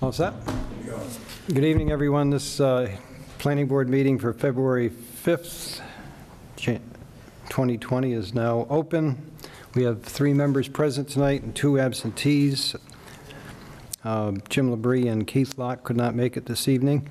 All set? Good evening, everyone. This planning board meeting for February 5th, 2020 is now open. We have 3 members present tonight and 2 absentees. Jim Labrie and Keith Locke could not make it this evening.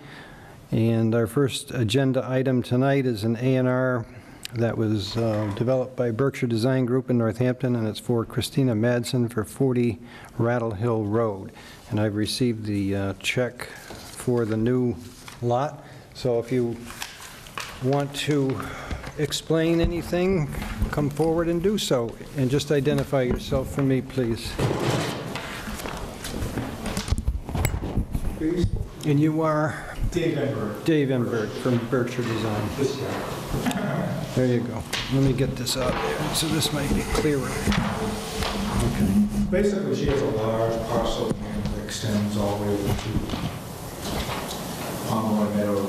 And our first agenda item tonight is an A&R that was developed by Berkshire Design Group in Northampton, and it's for Christina Madsen for 40 Rattle Hill Road. And I've received the check for the new lot. So if you want to explain anything, come forward and do so. And just identify yourself for me, please. Please. And you are? Dave Enberg. Dave Enberg from Berkshire Design. There you go. Let me get this out there, so this might be clearer. Okay. Basically, she has a large parcel of land that extends all the way to Pomeroy Meadow.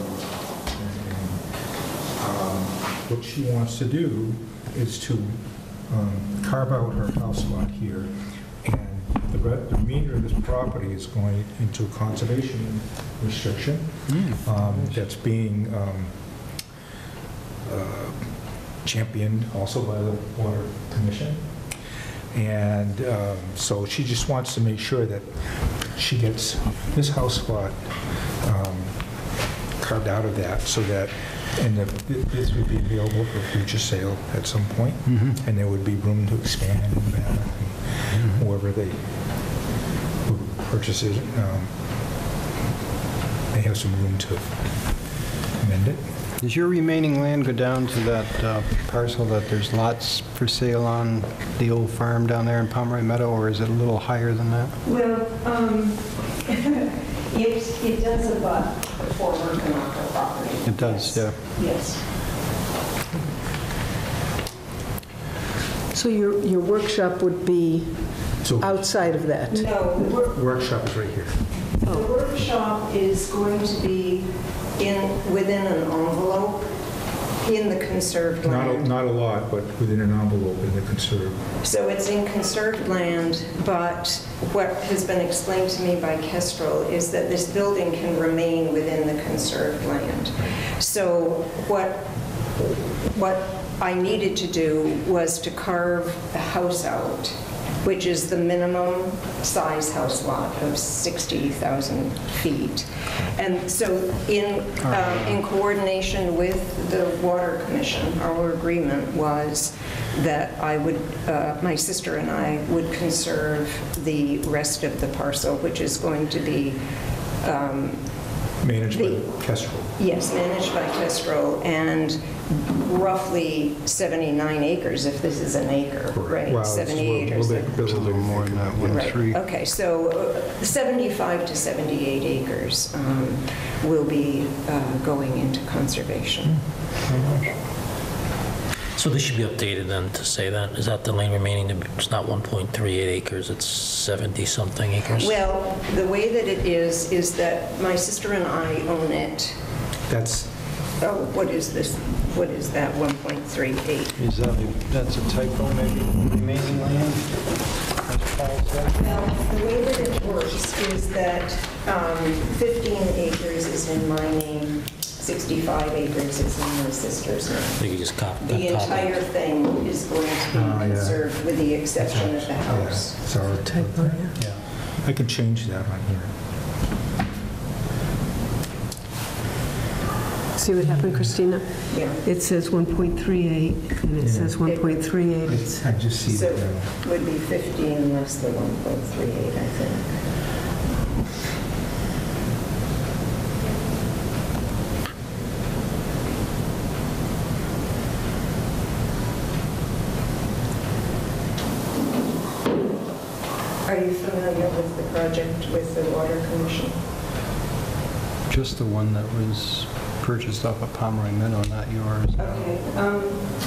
What she wants to do is to carve out her house lot here, and the remainder of this property is going into a conservation restriction that's being championed also by the Water Commission. And so she just wants to make sure that she gets this house lot carved out of that, so that this would be available for future sale at some point, and there would be room to expand in the back, and whoever they would purchase it, they have some room to amend it. Does your remaining land go down to that parcel that there's lots for sale on, the old farm down there in Pomeroy Meadow, or is it a little higher than that? Well, it does abut the former Canaka property. It does, yes. Yeah. Yes. So your workshop would be outside of that? No, the Workshop is right here. The workshop is going to be within an envelope in the conserved land. Not a lot, but within an envelope in the conserved. So it's in conserved land, but what has been explained to me by Kestrel is that this building can remain within the conserved land. So what I needed to do was to carve the house out, which is the minimum size house lot of 60,000 feet. And so in coordination with the Water Commission, our agreement was that I would, my sister and I would conserve the rest of the parcel, which is going to be Managed by Kestrel. Yes, managed by Kestrel, and roughly 79 acres, if this is an acre, right? Wow, 70 acres. It's a little more than that, 1.3. Right. Okay, so 75 to 78 acres will be going into conservation. So this should be updated then to say that? Is that the land remaining? It's not 1.38 acres, it's 70-something acres? Well, the way that it is that my sister and I own it. That's... Oh, what is this? What is that, 1.38? Is that's a typo, maybe, remaining land, as Paul said? Well, the way that it works is that 15 acres is in my name, 65 acres is in my sister's name. You could just copy that. The entire thing is going to be conserved with the exception of the house. Yeah, sorry. Typo, Yeah. I can change that on here. See what happened, Christina? Yeah. It says 1.38, and it says 1.38. I just see So that now. it would be 15 less than 1.38, I think. Are you familiar with the project with the Water Commission? Just the one that was purchased off of Pomeroy Meadow, not yours. Okay.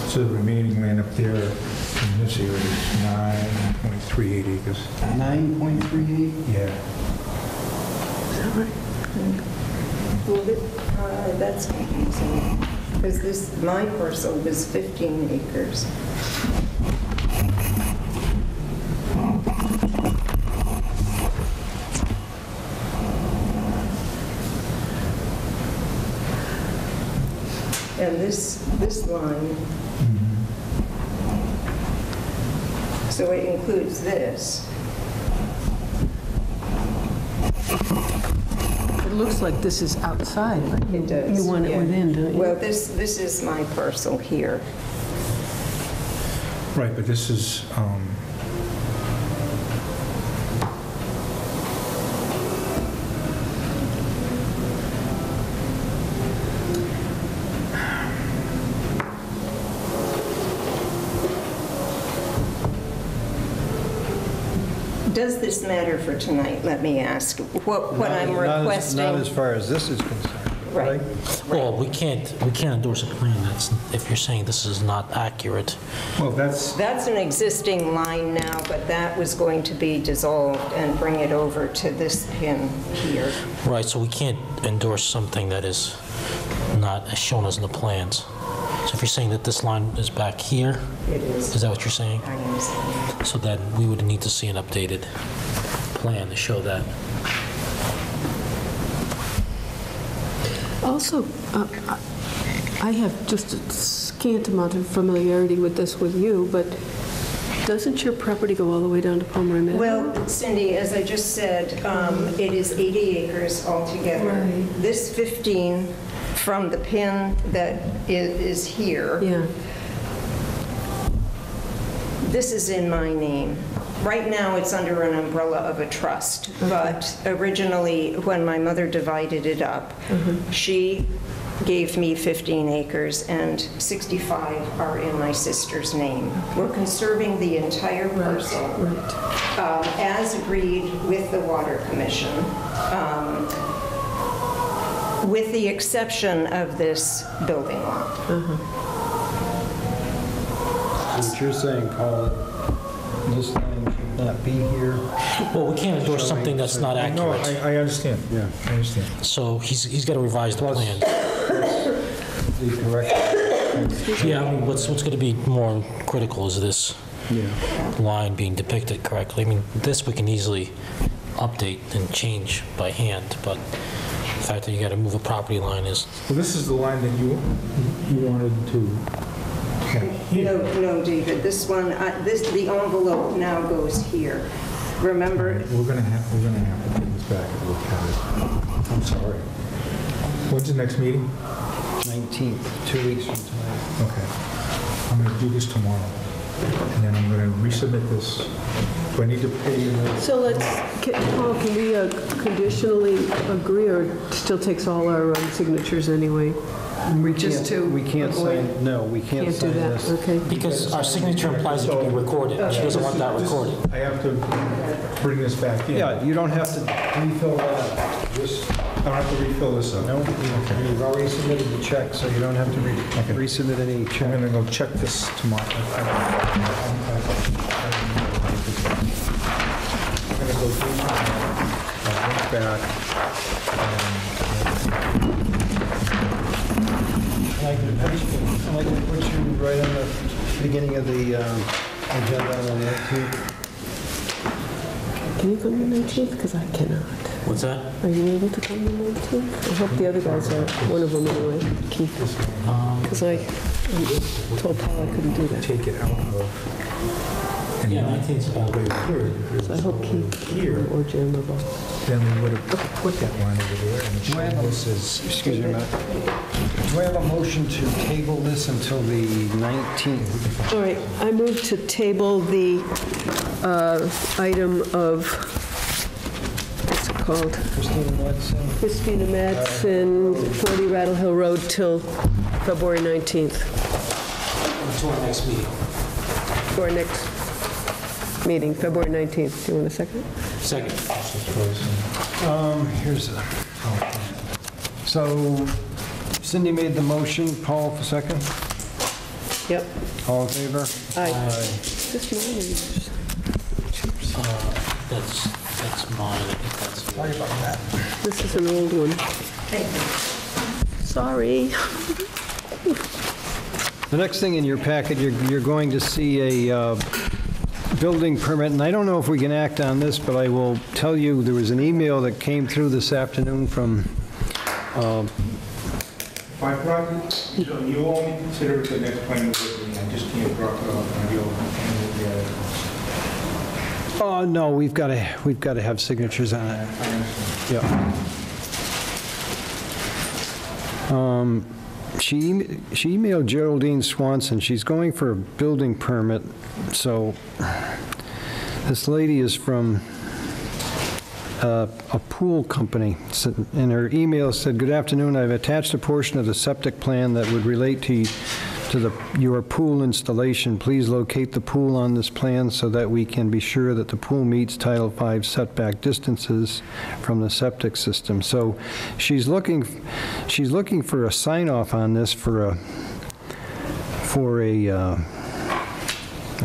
So the remaining land up there in this area is 9.38 acres. 9.38? Yeah. Is that right? Well, that's confusing, because my parcel was 15 acres. And this line, so it includes this. It looks like this is outside, but It does. you want it yeah. within, don't you? Well, this is my parcel here. Right, but this is, Does this matter for tonight, let me ask? What I'm requesting... Not as far as this is concerned. Right. Well, we can't endorse a plan that's, if you're saying this is not accurate. well, that's, That's an existing line now, but that was going to be dissolved and bring it over to this pin here. Right, so we can't endorse something that is not as shown as in the plans. So if you're saying that this line is back here, It is. is that what you're saying? I am saying. So then we would need to see an updated plan to show that. Also, I have just a scant amount of familiarity with this with you, but doesn't your property go all the way down to Pomeroy Meadow? Well, Cindy, as I just said, it is 80 acres altogether. Right. This 15 from the pin that is here, Yeah, this is in my name. Right now, it's under an umbrella of a trust, but originally, when my mother divided it up, she gave me 15 acres, and 65 are in my sister's name. We're conserving the entire parcel, right. as agreed with the Water Commission, with the exception of this building lot. So what you're saying, Paul, this line should not be here. Well, we can't endorse something that's not no, accurate. I understand. Yeah. I understand. So he's got to revise the plan. The correct. Yeah, I mean, what's going to be more critical is this Yeah. line being depicted correctly. I mean, this we can easily update and change by hand, but the fact that you got to move a property line is, Well, this is the line that you wanted to have here. No, David, this one, the envelope now goes here. Remember, We're gonna have to take this back and look at it. I'm sorry. When's the next meeting? 19th, 2 weeks from tonight. Okay. I'm gonna do this tomorrow, and then I'm gonna resubmit this. Do I need to pay you? So Paul, can we conditionally agree, or it still takes all our signatures anyway? Just to We can't avoid- sign, no, we can't Can't do sign that, this. okay. because our signature implies it can be recorded. She doesn't want that recorded. I have to bring this back in. Yeah, you don't have to refill that. Just, I don't have to refill this up. no, you've already submitted the check, so you don't have to resubmit any I'm check. gonna go check this tomorrow. I'm gonna go do back. I'd like to put you right on the beginning of the agenda on the 19th. Can you come the 19th? Because I cannot. What's that? Are you able to come the 19th? I hope the other guys are, one of them anyway, Keith. Because I told Paul I couldn't do that. Take it out of. And Yeah, then 19th is about way here. So I hope Keith Here, or Jim are both. then we would have put that line over there, and Do I have a- this is. Excuse me a minute. Do I have a motion to table this until the 19th? All right, I move to table the item of, what's it called? Christina Watson? Christina Madsen, 40 Rattle Hill Road till February 19th, Until our next meeting. for our next meeting, February 19th. Do you want a second? Second. Here's a... So Cindy made the motion, Paul for second? Yep. All in favor? Aye. This mine is, That's mine. I think that's. Sorry about that. this is an old one. Sorry. The next thing in your packet, you're going to see a building permit, and I don't know if we can act on this, but I will tell you, there was an email that came through this afternoon from By property, so you only consider it the next planning board meeting, I just can't drop it off on your and Oh, no, we've got to have signatures on it. Yeah. She emailed Geraldine Swanson. She's going for a building permit. So this lady is from a pool company. And her email said, "Good afternoon. I've attached a portion of the septic plan that would relate to your pool installation. Please locate the pool on this plan so that we can be sure that the pool meets Title V setback distances from the septic system." So she's looking for a sign-off on this for a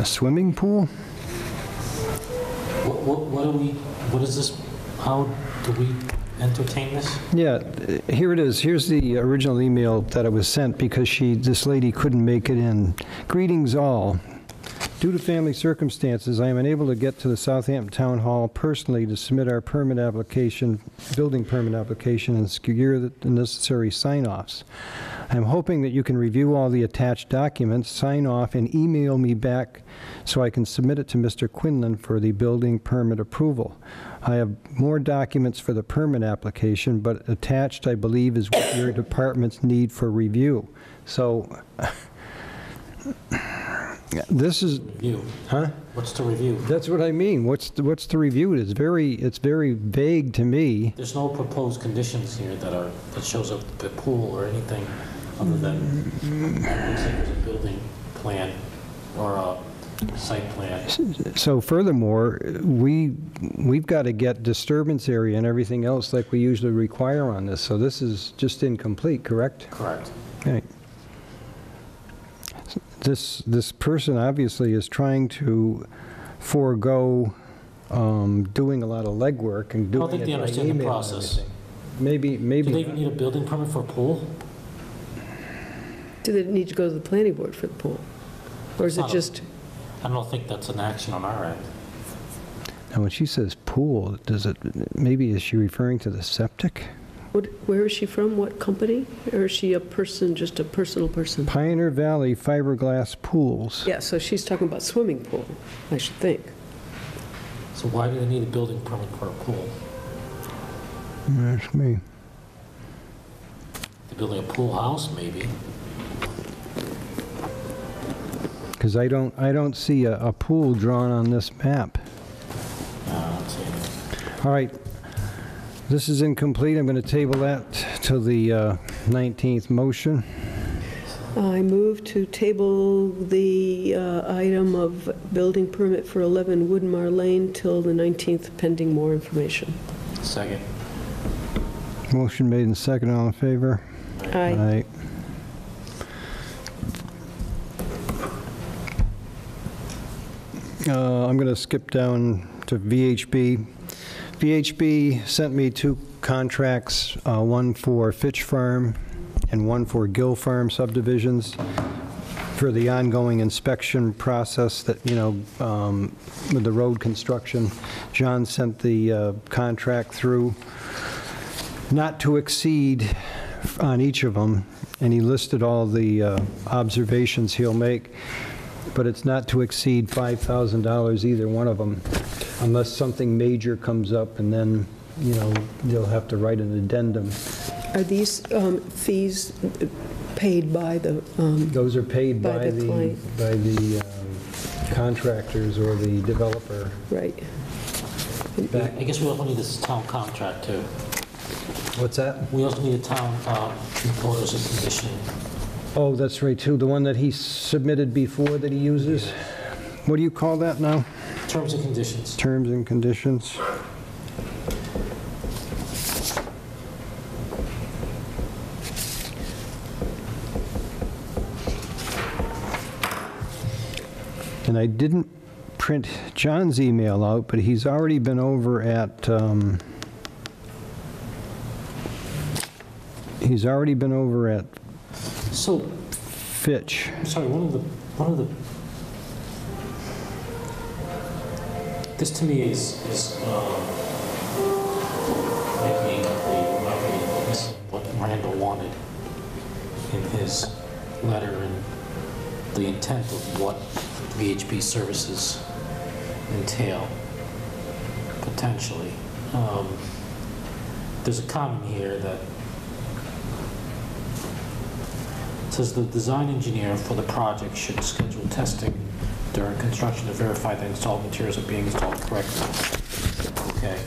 swimming pool. What is this? How do we entertain this? Yeah, here it is. Here's the original email that it was sent because this lady couldn't make it in. "Greetings all. Due to family circumstances, I am unable to get to the Southampton Town Hall personally to submit our permit application, building permit application, and secure the necessary sign-offs. I'm hoping that you can review all the attached documents, sign off, and email me back so I can submit it to Mr. Quinlan for the building permit approval. I have more documents for the permit application, but attached, I believe, is what your departments need for review." So, this is... Review. Huh? What's the review? That's what I mean. What's the review? It's very vague to me. There's no proposed conditions here that shows up the pool or anything other than it looks like there's a building plan or a site plan. So furthermore, we've got to get disturbance area and everything else like we usually require on this. So this is just incomplete, correct? Correct. Right. This person obviously is trying to forego doing a lot of legwork and I don't doing think it they by understand the email and process. everything. Maybe. Do they even need a building permit for a pool? Do they need to go to the planning board for the pool? Or is it just, I don't think that's an action on our end. Now, when she says pool, maybe is she referring to the septic? where is she from? What company? Or is she a person, just a personal person? Pioneer Valley Fiberglass Pools. Yeah, so she's talking about swimming pool, I should think. So why do they need a building permit for a pool? That's me. They're building a pool house, maybe. Because I don't see a pool drawn on this map. I don't see it. All right, this is incomplete. I'm going to table that to the 19th motion. I move to table the item of building permit for 11 Woodmar Lane till the 19th, pending more information. Second. Motion made and second. All in favor? Aye. I'm going to skip down to VHB. VHB sent me two contracts, one for Fitch Farm and one for Gill Farm subdivisions for the ongoing inspection process that, with the road construction. John sent the contract through, not to exceed on each of them, and he listed all the observations he'll make, but it's not to exceed $5,000 either one of them, unless something major comes up, and then, they'll have to write an addendum. Are these fees paid by the... Those are paid by the client. by the contractors or the developer. Right. I guess we also need this town contract too. What's that? We also need a town orders of condition. Oh, that's right, too. The one that he submitted before that he uses? What do you call that now? Terms and conditions. Terms and conditions. And I didn't print John's email out, but he's already been over at, So, Fitch. I'm sorry, one of the, this to me is making the missing what Randall wanted. in his letter and the intent of what VHB services entail, potentially. There's a comment here that says the design engineer for the project should schedule testing during construction to verify that installed materials are being installed correctly. Okay.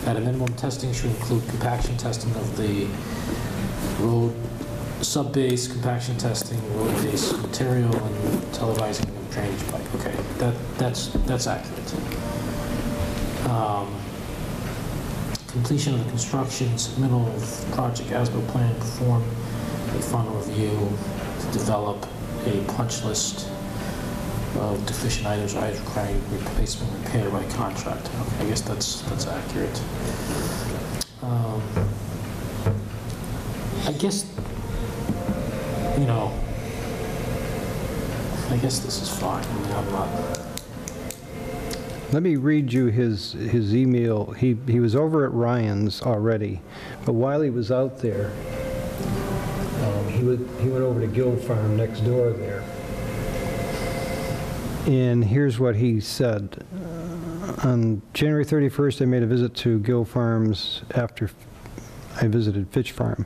At a minimum, testing should include compaction testing of the road sub-base, compaction testing, road base material, and televising of drainage pipe. Okay, that's accurate. Completion of the construction, submittal of project as-built plan, perform a final review to develop a punch list of deficient items or items requiring replacement repair by contractor. Okay, I guess that's accurate. I guess, you know, I guess this is fine. I mean, I'm not. Let me read you his email. He was over at Ryan's already, but while he was out there, he went over to Gill Farm next door there. And here's what he said. On January 31st, I made a visit to Gill Farms after I visited Fitch Farm.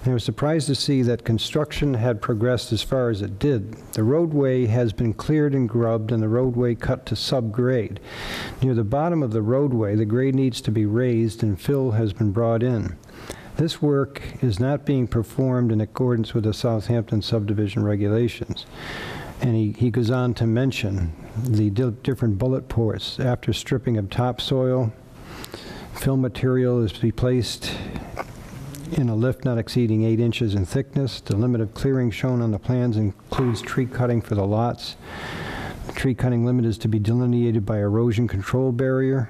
And I was surprised to see that construction had progressed as far as it did. The roadway has been cleared and grubbed and the roadway cut to subgrade. Near the bottom of the roadway, the grade needs to be raised and fill has been brought in. This work is not being performed in accordance with the Southampton subdivision regulations. And he goes on to mention the different bullet ports. After stripping of topsoil, fill material is to be placed in a lift not exceeding 8 inches in thickness. The limit of clearing shown on the plans includes tree cutting for the lots. The tree cutting limit is to be delineated by erosion control barrier.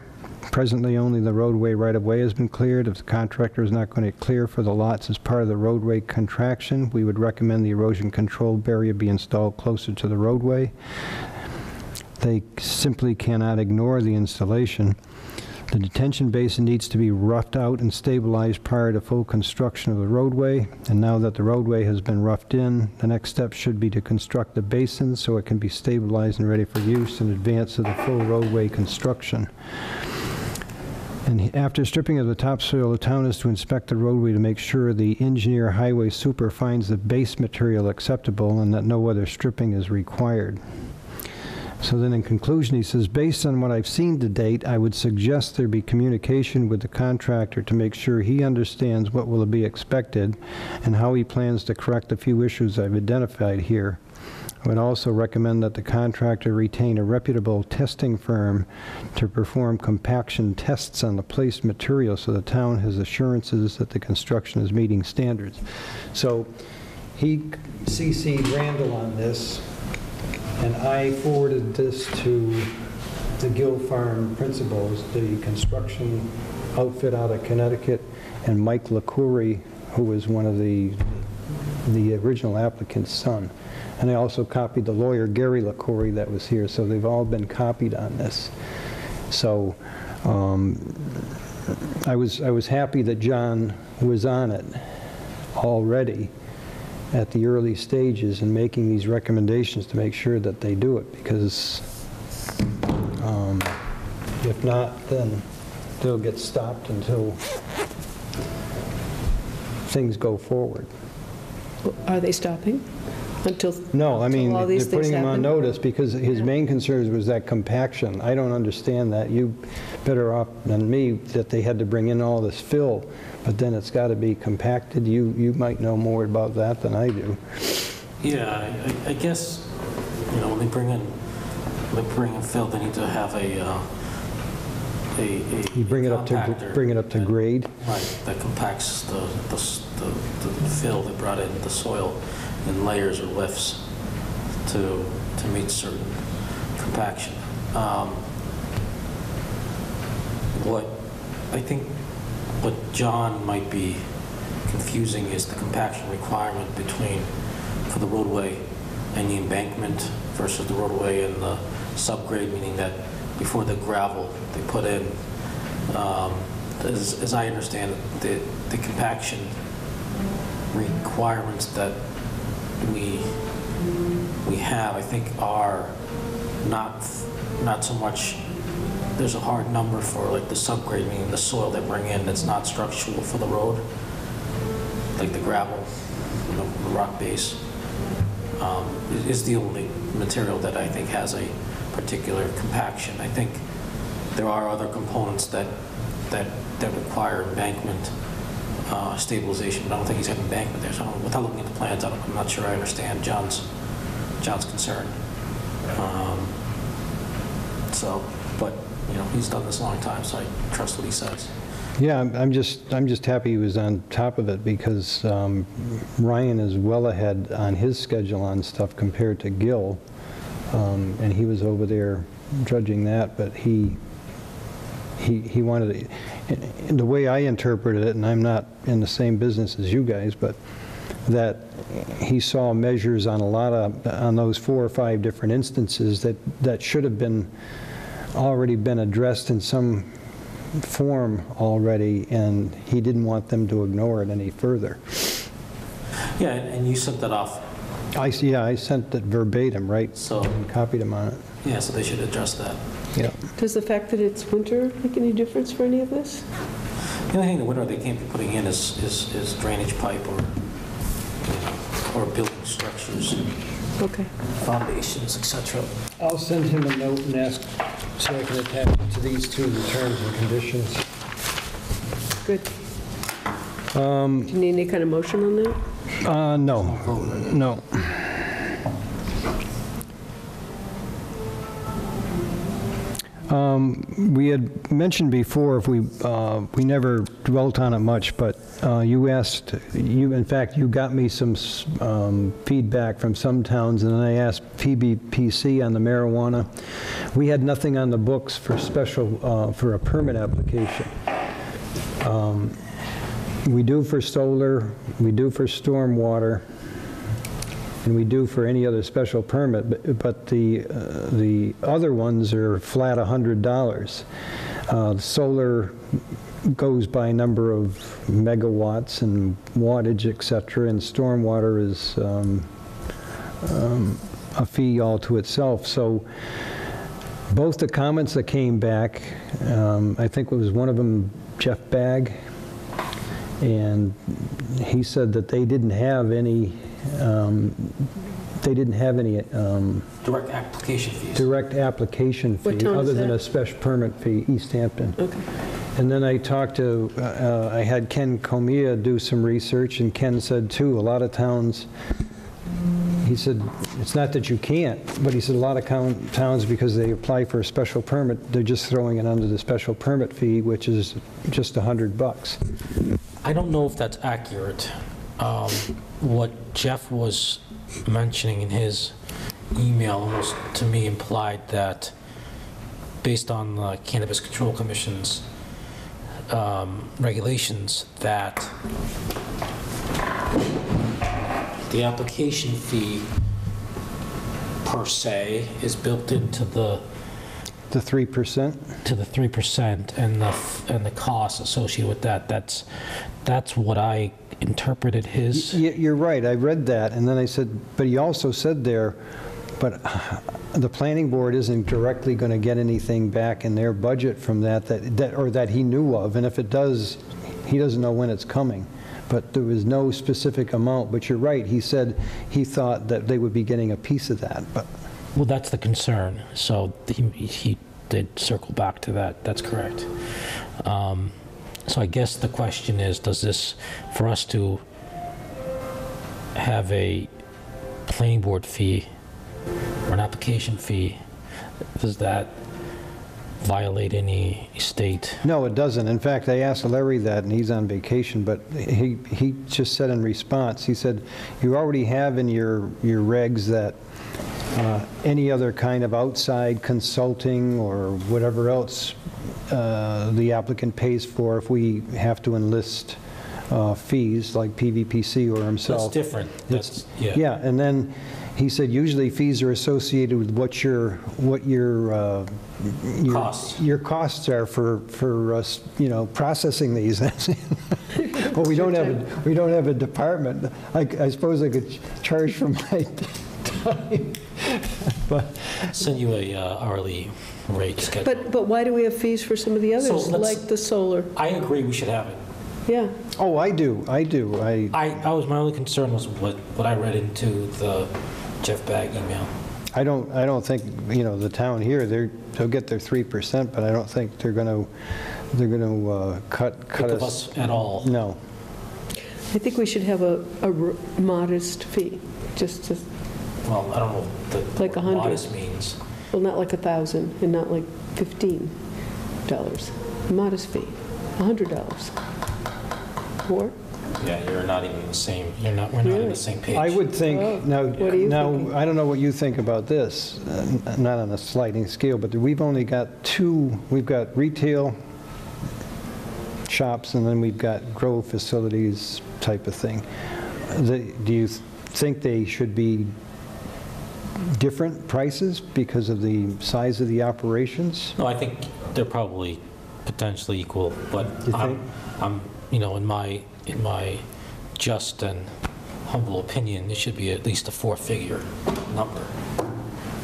Presently, only the roadway right-of-way has been cleared. If the contractor is not going to clear for the lots as part of the roadway contraction, we would recommend the erosion control barrier be installed closer to the roadway. They simply cannot ignore the installation. The detention basin needs to be roughed out and stabilized prior to full construction of the roadway. And now that the roadway has been roughed in, the next step should be to construct the basin so it can be stabilized and ready for use in advance of the full roadway construction. And after stripping of the topsoil, the town is to inspect the roadway to make sure the engineer highway super finds the base material acceptable and that no other stripping is required. So then in conclusion, he says, based on what I've seen to date, I would suggest there be communication with the contractor to make sure he understands what will be expected and how he plans to correct the few issues I've identified here. I would also recommend that the contractor retain a reputable testing firm to perform compaction tests on the placed material so the town has assurances that the construction is meeting standards. So he CC'd Randall on this, and I forwarded this to the Gill Farm principals, the construction outfit out of Connecticut, and Mike LaCourie, who was one of the original applicant's son. And I also copied the lawyer, Gary LaCourie, that was here, so they've all been copied on this. So I was happy that John was on it already at the early stages and making these recommendations to make sure that they do it, because if not, then they'll get stopped until things go forward. Are they stopping? No, I mean, all they're these things putting him on happen? notice because his main concern was that compaction. I don't understand that. You better off than me that they had to bring in all this fill, but then it's got to be compacted. You might know more about that than I do. Yeah, I guess, you know, when they bring in fill, they need to have You bring it up to grade. Right, that compacts the fill they brought in, the soil, in layers or lifts to meet certain compaction. I think what John might be confusing is the compaction requirement for the roadway and the embankment versus the roadway and the subgrade, meaning that before the gravel they put in, as I understand it, the compaction requirements that we have, I think, are not so much, there's a hard number for like the subgrade, meaning the soil they bring in that's not structural for the road, like the gravel, you know, the rock base, is the only material that I think has a particular compaction. I think there are other components that require embankment stabilization, but I don't think he's got embankment there. So without looking at the plans, I'm not sure I understand John's concern. But you know, he's done this a long time, so I trust what he says. Yeah, I'm just happy he was on top of it, because Ryan is well ahead on his schedule on stuff compared to Gil, and he was over there judging that, but he wanted it, the way I interpreted it, and I'm not in the same business as you guys, but that he saw measures on on those 4 or 5 different instances that should have already been addressed in some form already, and he didn't want them to ignore it any further. Yeah, and you sent that off. I sent it verbatim, right? So, and copied him on it. Yeah, so they should address that. Yeah. Does the fact that it's winter make any difference for any of this? The only thing in the winter they can't be putting in is drainage pipe or building structures, Okay. foundations, etc. I'll send him a note and ask so I can attach it to these 2, the terms and conditions. Good. Do you need any kind of motion on that? No. We had mentioned before, if we never dwelt on it much, but you in fact, you got me some feedback from some towns, and then I asked PBPC on the marijuana. We had nothing on the books for for a permit application. We do for solar, we do for stormwater, and we do for any other special permit, but the other ones are flat $100. Solar goes by number of megawatts and wattage, etc., and stormwater is a fee all to itself. So both the comments that came back, I think it was one of them, Jeff Bagg, and he said that they didn't have any Direct application fees. direct application fee What town is other than that? a special permit fee, Easthampton. Okay. And then I talked to, I had Ken Comia do some research, and Ken said too, a lot of towns, he said, it's not that you can't, but he said a lot of towns, because they apply for a special permit, they're just throwing it under the special permit fee, which is just $100. I don't know if that's accurate. What Jeff was mentioning in his email almost to me implied that based on the Cannabis Control Commission's regulations, that the application fee per se is built into the 3%? to the 3% and the costs associated with that. That's what I interpreted his. You're right, I read that, and then I said, but he also said there, but the planning board isn't directly going to get anything back in their budget from that he knew of, and if it does, he doesn't know when it's coming. But there was no specific amount, but you're right, he said he thought that they would be getting a piece of that, but. Well, that's the concern. So he did circle back to that. That's correct. So I guess the question is, does this, for us to have a planning board fee or an application fee, does that violate any state? No, it doesn't. In fact, I asked Larry that, and he's on vacation, but he just said in response, he said, you already have in your regs that any other kind of outside consulting or whatever else the applicant pays for, if we have to enlist fees like PVPC or himself. That's different. Yeah, and then he said usually fees are associated with what your Costs. your costs are for us, processing these. Well, we don't have a department. I suppose I could charge for my time. But Send you a hourly rate schedule. But why do we have fees for some of the So others, let's- like the solar? I agree we should have it. Yeah. oh, I do. My only concern was what I read into the Jeff Bagg email. I don't think, the town here, they'll get their 3%, but I don't think they're going to cut Think of us. us at all. No. I think we should have a modest fee, just to, Well, I don't know what Like what 100. modest means. well, not like 1,000 and not like $15. Modest fee, $100. Or? Yeah, you're not even the same, we're not in Really? the same page. I would think, Oh, now, what are you thinking? I don't know what you think about this, not on a sliding scale, but we've only got we've got retail shops, and then we've got grow facilities type of thing. Do you think they should be different prices because of the size of the operations? No, I think they're probably potentially equal, but You think? I'm, in my just and humble opinion, it should be at least a four-figure number.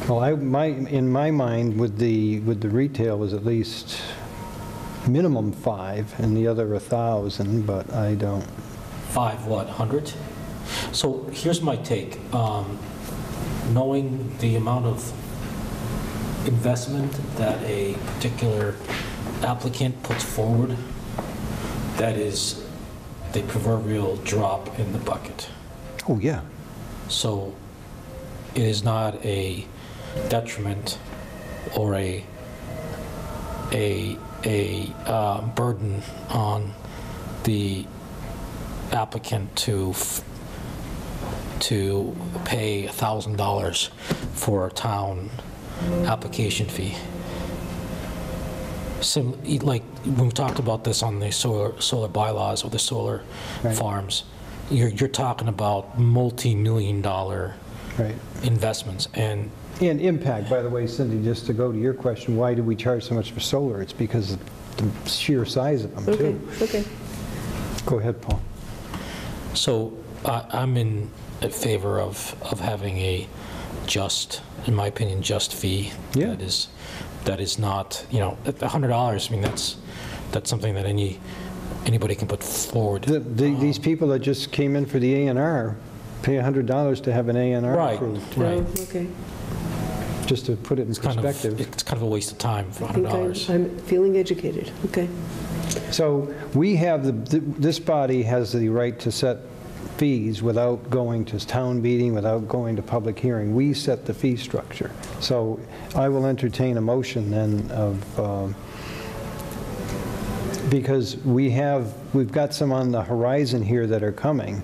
Well, in my mind, with the retail was at least minimum 5, and the other 1,000, but I don't. 100? So here's my take. Knowing the amount of investment that a particular applicant puts forward, that is the proverbial drop in the bucket. Oh, yeah. So it is not a detriment or a burden on the applicant to pay $1,000 for a town application fee. Like when we talked about this on the solar bylaws or the solar Right. farms, you're talking about multi-million-dollar Right. investments, and And impact, by the way, Cindy, just to go to your question, why do we charge so much for solar? It's because of the sheer size of them, Okay, too. okay. Go ahead, Paul. so I'm in favor of having a just, in my opinion, just fee. Yeah. That is not, at $100, I mean, that's something that anybody can put forward. These people that just came in for the A&R pay $100 to have an A&R Right. approved, Right. Oh, okay. just to put it in perspective. It's kind of a waste of time for I think $100. I'm feeling educated. Okay. So we have, this body has the right to set fees without going to town meeting, without going to public hearing. We set the fee structure. So I will entertain a motion then of, because we've got some on the horizon here that are coming.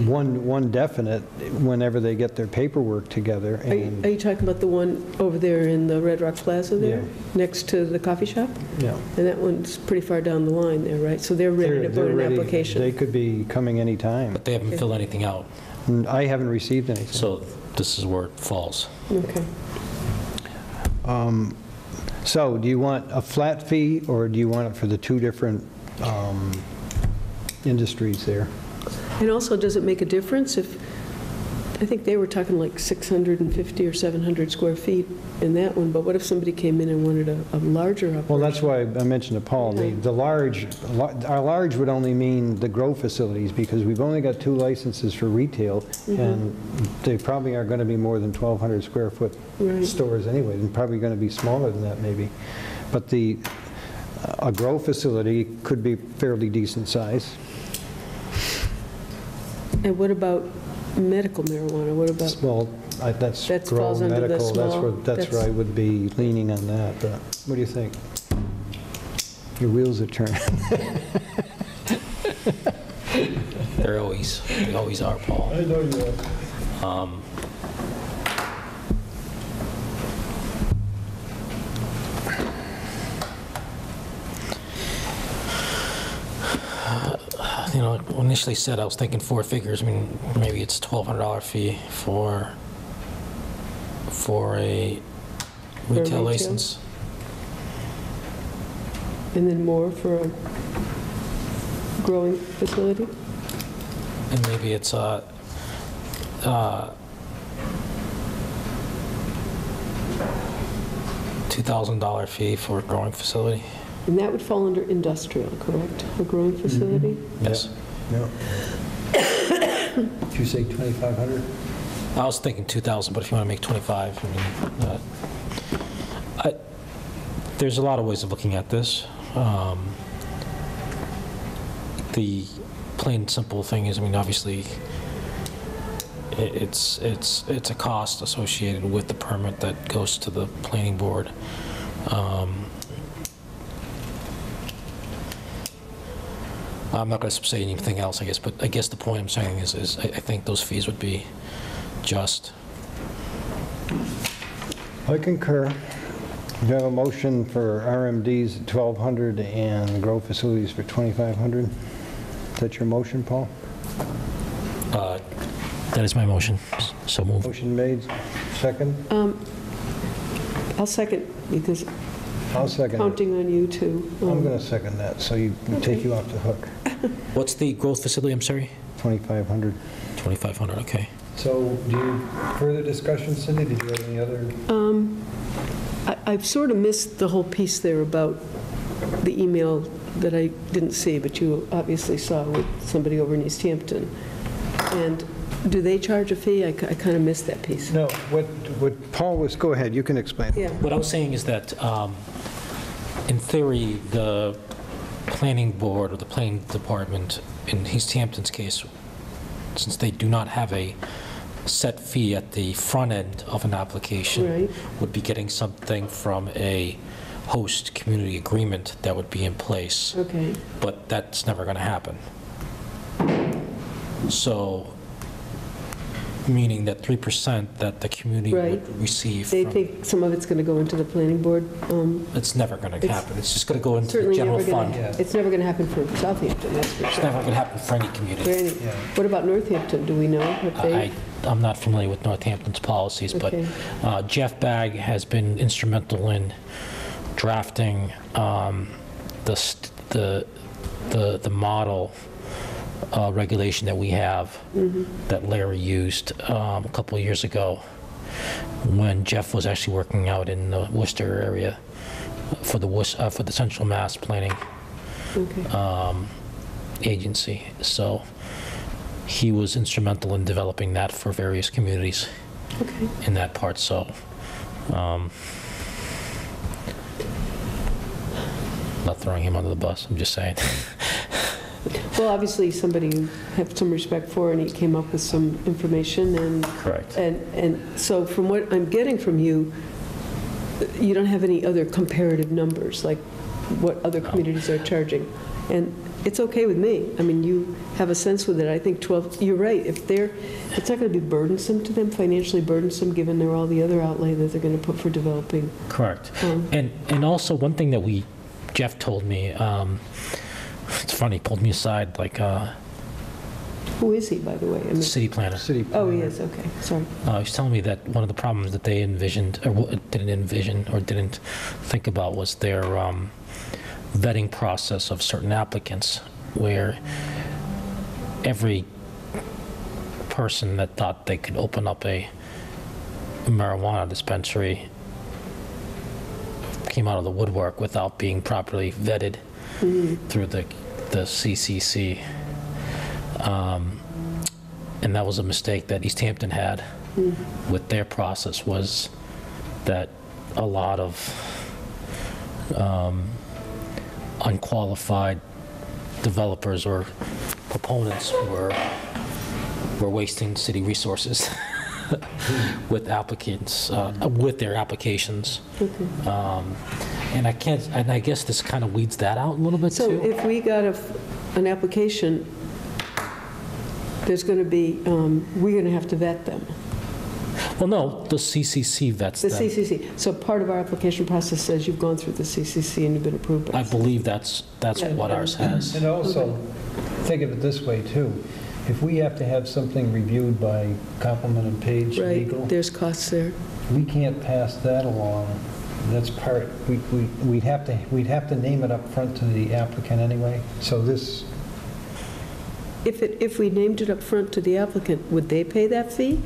One definite, whenever they get their paperwork together. Are you talking about the one over there in the Red Rock Plaza there, Yeah. next to the coffee shop? Yeah. And that one's pretty far down the line there, right? So they're ready to put They're an ready. application. They could be coming anytime. But they haven't filled anything out, I haven't received anything. so this is where it falls. Okay. So do you want a flat fee, or do you want it for the two different industries there? And also, does it make a difference if, I think they were talking like 650 or 700 square feet in that one, but what if somebody came in and wanted a larger operation? Well, that's why I mentioned to Paul, our large would only mean the grow facilities, because we've only got 2 licenses for retail, and they probably aren't going to be more than 1,200 square foot Right. stores anyway, and probably going to be smaller than that maybe. But a grow facility could be fairly decent size. And what about medical marijuana? What about, Well, that's That grow falls under the medical, small- that's where I would be leaning on that, but what do you think? Your wheels are turning. They always are, Paul. I know you are. you know, initially said I was thinking 4 figures. I mean, maybe it's $1,200 fee for a retail retail? license. And then more for a growing facility? And maybe it's a $2,000 fee for a growing facility. And that would fall under industrial, correct? A growing facility? Yes. No. Did you say 2,500? I was thinking 2,000, but if you want to make 25, I mean, there's a lot of ways of looking at this. The plain and simple thing is, I mean, obviously, it's a cost associated with the permit that goes to the planning board. I'm not going to say anything else, I guess, but I guess the point I'm saying is I think those fees would be just. I concur. We have a motion for RMDs at 1,200 and grow facilities for 2,500. Is that your motion, Paul? That is my motion. So move. Motion made. Second? I'll second, because I'll second it. counting on you to... I'm going to second that, so you can take you off the hook. What's the growth facility? I'm sorry. 2,500. 2,500. Okay. So, do you, further discussion, Cindy? Did you have any other? I've sort of missed the whole piece there about the email that I didn't see, but you obviously saw with somebody over in Easthampton. And do they charge a fee? I kind of missed that piece. No, what Paul was, go ahead, you can explain. Yeah. What I was saying is that, in theory, the planning board or the planning department, in Easthampton's case, since they do not have a set fee at the front end of an application, Right. would be getting something from a host community agreement that would be in place. Okay. But that's never going to happen. So, meaning that 3% that the community Right. would receive They from, think some of it's going to go into the planning board. it's never going to It's happen. It's just going to go into the Certainly general never fund. going to, it's never going to happen for Southampton, that's for It's sure. never going to happen for any For community. any- Yeah. What about Northampton? Do we know what they... I'm not familiar with Northampton's policies, but Okay. Jeff Bagg has been instrumental in drafting the model regulation that we have that Larry used a couple of years ago when Jeff was actually working out in the Worcester area for the Central Mass Planning Okay. Agency. So he was instrumental in developing that for various communities Okay. in that part. So not throwing him under the bus, I'm just saying. Well, obviously, somebody you have some respect for, and he came up with some information, and Correct. and so from what I'm getting from you, you don't have any other comparative numbers, like what other communities are charging. And it's okay with me. I mean, you have a sense with it. I think 12, you're right. If it's not going to be burdensome to them, financially burdensome, given there are all the other outlay that they're going to put for developing. Correct. And also one thing that Jeff told me, it's funny, he pulled me aside, like Who is he, by the way? I mean, city planner. City. oh, he is. Okay, sorry. He's telling me that one of the problems that they envisioned, or didn't envision, or didn't think about was their vetting process of certain applicants, where every person that thought they could open up a marijuana dispensary came out of the woodwork without being properly vetted through the CCC. And that was a mistake that Easthampton had with their process, was that a lot of unqualified developers or proponents were wasting city resources with applicants, with their applications. And I guess this kind of weeds that out a little bit So too. if we got an application, there's going to be, we're going to have to vet them. Well, no, the CCC vets The them. CCC. So part of our application process says you've gone through the CCC and you've been approved by I the believe that's Yeah. what ours has. And also, think of it this way, too. If we have to have something reviewed by Complement and Page Legal, Right, there's costs there. we can't pass that along. That's part, we'd have to name it up front to the applicant anyway. So this, If we named it up front to the applicant, would they pay that fee?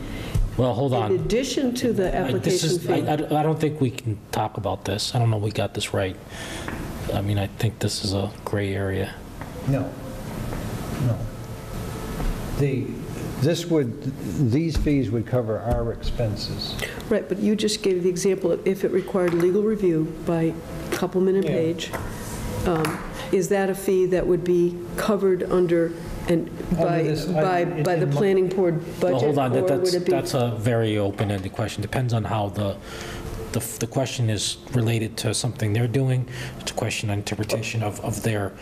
Well, hold on. In addition to the This application is, fee? I don't think we can talk about this. I don't know if we got this right. I mean, I think this is a gray area. no. These fees would cover our expenses. Right, but you just gave the example of if it required legal review by Coupleman and Yeah. Page, is that a fee that would be covered under, and by this- the planning board budget? Well, hold on, or would it be- that's a very open-ended question. Depends on how the question is related to something they're doing. It's a question of interpretation of their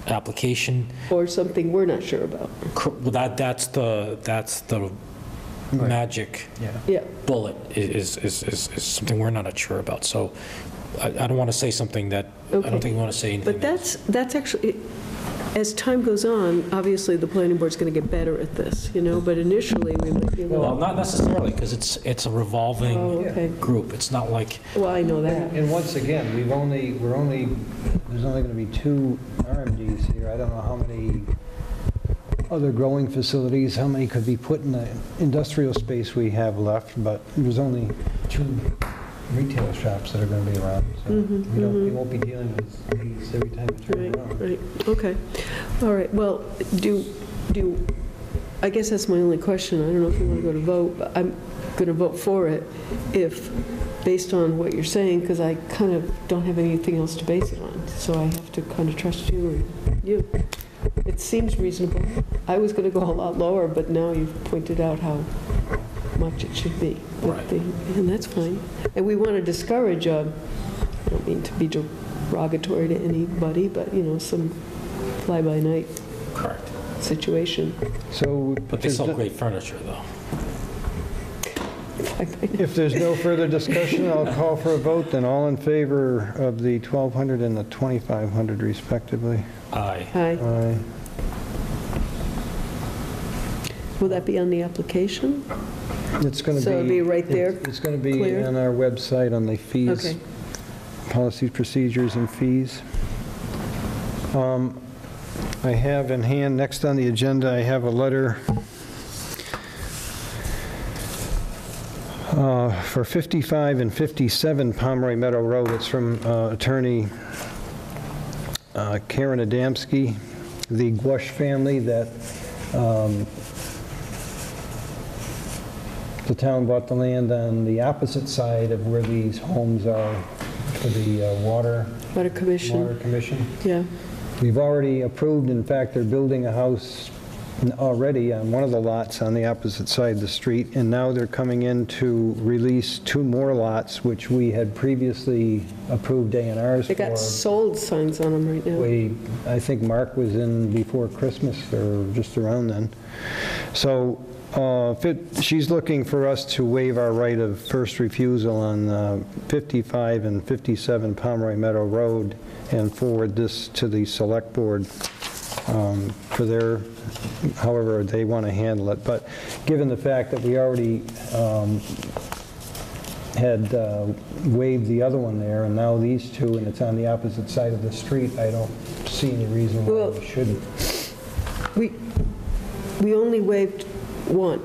application. Or something we're not sure about? Well, that's the magic Yeah, bullet is something we're not sure about. So I don't want to say something that, I Okay. don't think we want to say anything. but that's actually, as time goes on, obviously, the planning board's going to get better at this, but initially, we might be a Well, little, not necessarily, because it's a oh, revolving okay. group. It's not like, Well, I know that. And once again, there's only going to be 2 RMDs here. I don't know how many other growing facilities, how many could be put in the industrial space we have left, but there's only 2 retail shops that are going to be around. So we won't be dealing with these every time we turn around. Right, okay. All right, well, I guess that's my only question. I don't know if you want to go to vote, but I'm going to vote for it if, based on what you're saying, because I kind of don't have anything else to base it on. So I have to kind of trust you and you. It seems reasonable. I was going to go a lot lower, but now you've pointed out how much it should be. Right. And that's fine. And we want to discourage, I don't mean to be derogatory to anybody, but, some fly-by-night correct. situation. So But they sell great furniture, though. if there's no further discussion, I'll call for a vote. Then all in favor of the 1,200 and the 2,500 respectively? Aye. Hi. Aye. Will that be on the application? It's going to be... So it'll be right there, It's going to be clear? on our website on the fees, Okay. policies, procedures, and fees. I have in hand, next on the agenda, I have a letter for 55 and 57 Pomeroy Meadow Road. It's from attorney Karen Adamski, the Gouache family that the town bought the land on the opposite side of where these homes are for the Water Commission? Commission. Yeah. We've already approved, in fact, they're building a house already on one of the lots on the opposite side of the street, and now they're coming in to release 2 more lots, which we had previously approved A&Rs for. They got sold signs on them right now. I think Mark was in before Christmas or just around then. So she's looking for us to waive our right of first refusal on 55 and 57 Pomeroy Meadow Road and forward this to the select board for their, however they want to handle it. But given the fact that we already had waived the other one there, and now these 2, and it's on the opposite side of the street, I don't see any reason why Well, we shouldn't. We only waived one,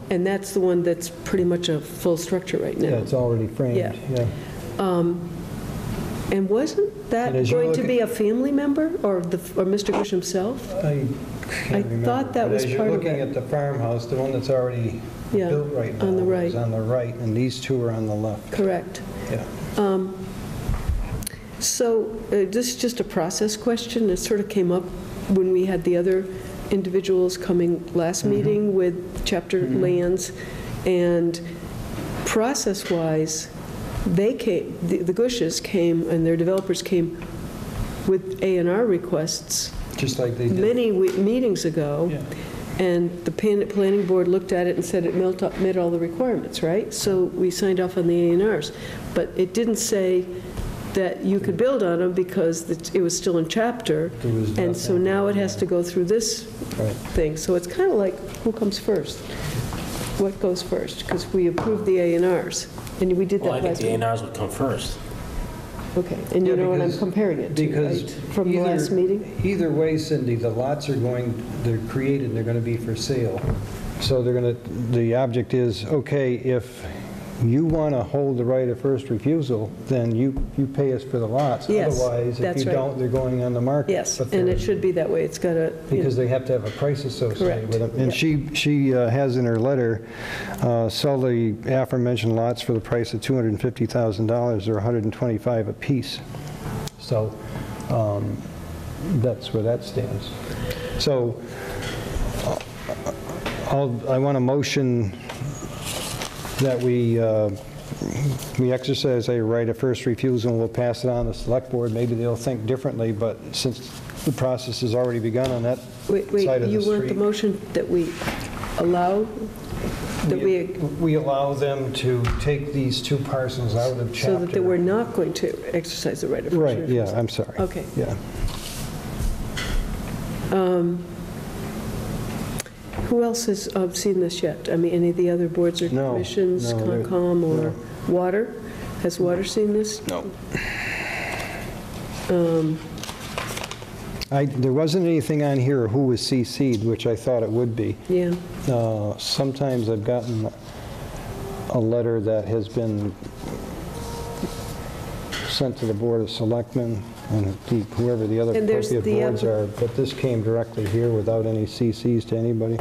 and that's the one that's pretty much a full structure right now. Yeah, it's already framed, Yeah. yeah. And wasn't that And as you're going to looking- be a family member, or Mr. Gush himself? I can't remember. thought that But was as part of you're looking it. at the farmhouse, the one that's already Yeah, built right now on the right. is on the right, and these 2 are on the left. Correct. Yeah. So this is just a process question. It sort of came up when we had the other individuals coming last meeting with chapter lands, and process-wise, they came, the Gushes came, and their developers came with A&R requests Just like they did. many meetings ago, Yeah. and the planning board looked at it and said it met all the requirements, right? So we signed off on the A&Rs. But it didn't say that you could build on them because it was still in chapter, There was and so nothing. now it has to go through this Right. thing. So it's kind of like, who comes first? What goes first? Because we approved the A&Rs, and we did Well, I that think last the week. A&Rs would come first. Okay, and you Yeah, know what I'm because- comparing it to, Because right? From the last meeting? Either way, Cindy, the lots are they're created, and they're going to be for sale. So the object is, okay, if you want to hold the right of first refusal, then you pay us for the lots. Yes, Otherwise, if that's you right. don't, they're going on the market. Yes, But and they're- it should be that way. It's got to, Because they have to have a price associated Correct. with them. And Yep. she has in her letter, sell the aforementioned lots for the price of $250,000 or $125 apiece. So that's where that stands. So I want a motion that we exercise a right of first refusal, and we'll pass it on to the select board. Maybe they'll think differently, but since the process has already begun on that wait, side of the you want the street. motion that we allow, that We allow them to take these two parcels out of chapter. so that they were not going to exercise the right of first Right, refusal? yeah, I'm sorry. Okay. Yeah. Who else has seen this yet? I mean, any of the other boards or No, commissions, no, they're- Concom or no. Water? Has Water seen this? No. There wasn't anything on here who was CC'd, which I thought it would be. Yeah, Sometimes I've gotten a letter that has been sent to the Board of Selectmen and whoever the other And there's appropriate the boards are, but this came directly here without any CCs to anybody.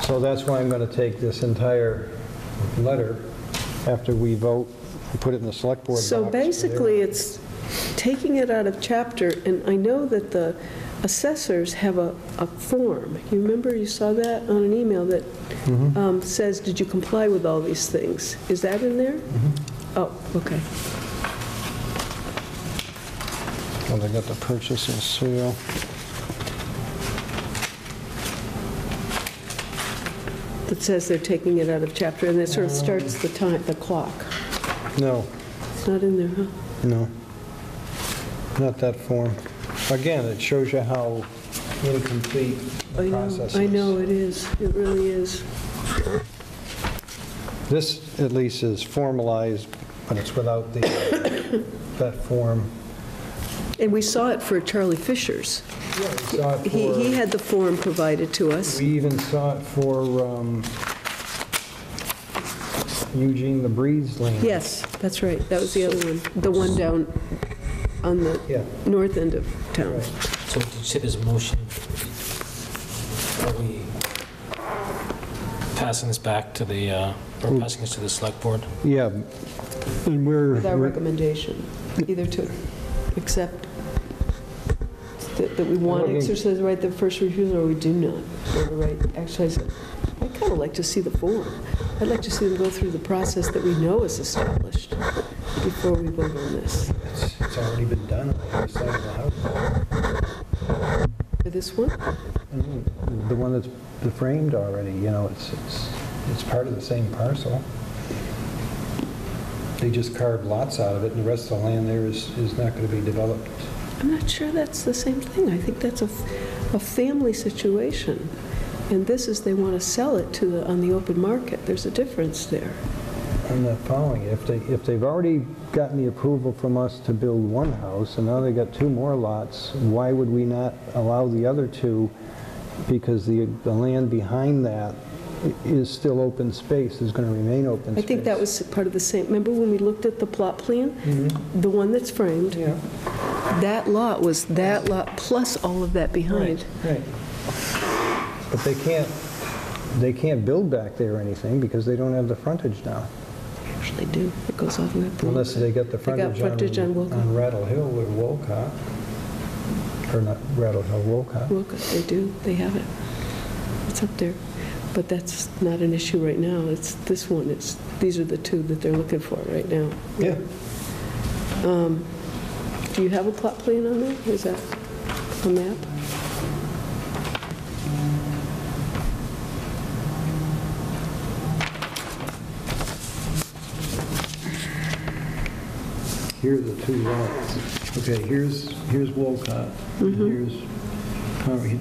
So that's why I'm going to take this entire letter after we vote and put it in the Select Board box. so for their- basically, it's taking it out of chapter, and I know that the assessors have a form. You remember, you saw that on an email that says, did you comply with all these things? Is that in there? Oh, okay. Well, they got the purchase and sale. That says they're taking it out of chapter, and it sort of starts the time, the clock. No, It's not in there, huh? no, not that form. Again, it shows you how incomplete the process is. I know, it is. It really is. This at least is formalized, but it's without that form. And we saw it for Charlie Fisher's. Yeah, we saw it He for, had the form provided to us. we even saw it for Eugene LeBree's land. Yes, that's right. That was the other one. The one down on the Yeah, north end of town. right. So did you say there's a motion? Are we passing this back to the, or passing this to the select board? Yeah, and With our recommendation, either to accept that we want to exercise the right of first refusal, or we do not, or the right to exercise it. I'd kind of like to see the form. I'd like to see them go through the process that we know is established before we vote on this. It's already been done on the other side of the house. For this one? The one that's framed already, you know, it's part of the same parcel. They just carved lots out of it, and the rest of the land there is not going to be developed. I'm not sure that's the same thing. I think that's a family situation. And this is, they want to sell it on the open market. There's a difference there. I'm not following it. If they've already gotten the approval from us to build one house, and now they got two more lots, why would we not allow the other two? Because the land behind that is still open space, is going to remain open I space. think that was part of the same, remember when we looked at the plot plan? The one that's framed, Yeah, that lot was that lot plus all of that behind. right. But they can't build back there or anything because they don't have the frontage now. Actually do. It goes all the way up to Unless they get the They got frontage on Wilcott. on Rattle Hill or Wolcott. Or not Rattle Hill, Wolcott. Wilcott, they do. They have it. It's up there. But that's not an issue right now. It's this one. These are the two that they're looking for right now. Yeah. Do you have a plot plan on there? Is that a map? here are the two lots. Okay, here's Wolcott, and here's,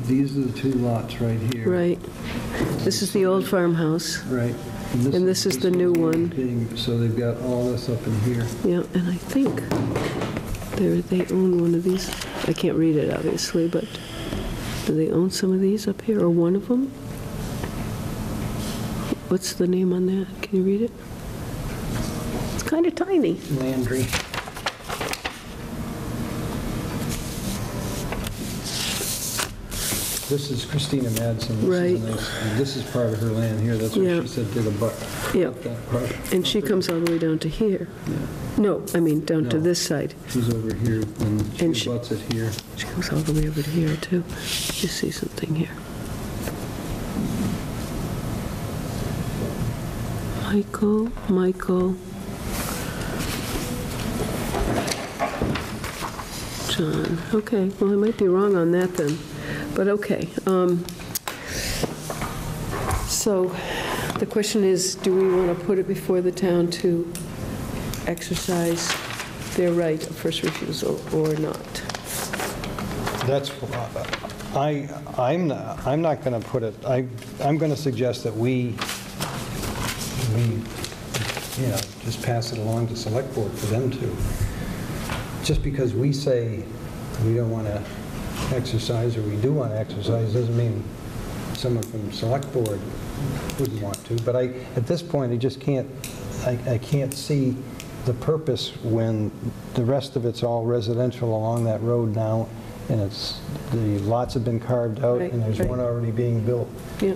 these are the two lots right here. Right. This is the old farmhouse. Right. And this is the new one. So they've got all this up in here. Yeah, and I think they own one of these. I can't read it, obviously, but do they own some of these up here, or one of them? What's the name on that? Can you read it? It's kind of tiny. Landry. This is Christina Madsen. Right. This is part of her land here. That's what Yeah. she said did a butt. Yeah. That part. And she comes all the way down to here. Yeah. No, I mean, down to No. this side. She's over here, and And she butts it here. She goes all the way over to here, too. You see something here. Michael. John. Okay, well, I might be wrong on that then, but okay. So the question is, do we want to put it before the town to exercise their right of first refusal or not? That's, I'm not going to put it, I'm going to suggest that we, just pass it along to select board for them to. Just because we say we don't want to exercise or we do want to exercise doesn't mean someone from select board wouldn't want to. But at this point, I just can't, I can't see the purpose when the rest of it's all residential along that road now, and the lots have been carved out, Right, and there's right. one already being built. Yeah.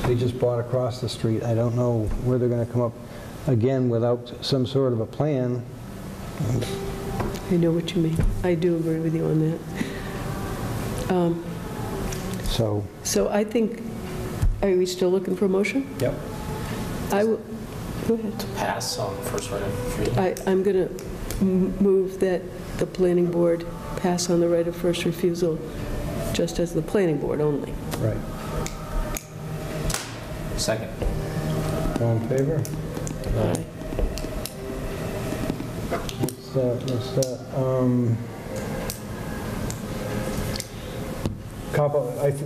They just bought across the street. I don't know where they're going to come up again without some sort of a plan. I know what you mean. I do agree with you on that. So I think, are we still looking for a motion? Yep. I will, go ahead. To pass on first right of refusal. I'm going to move that the planning board pass on the right of first refusal, just as the planning board only. Right. Second. All in favor? Aye. What's that?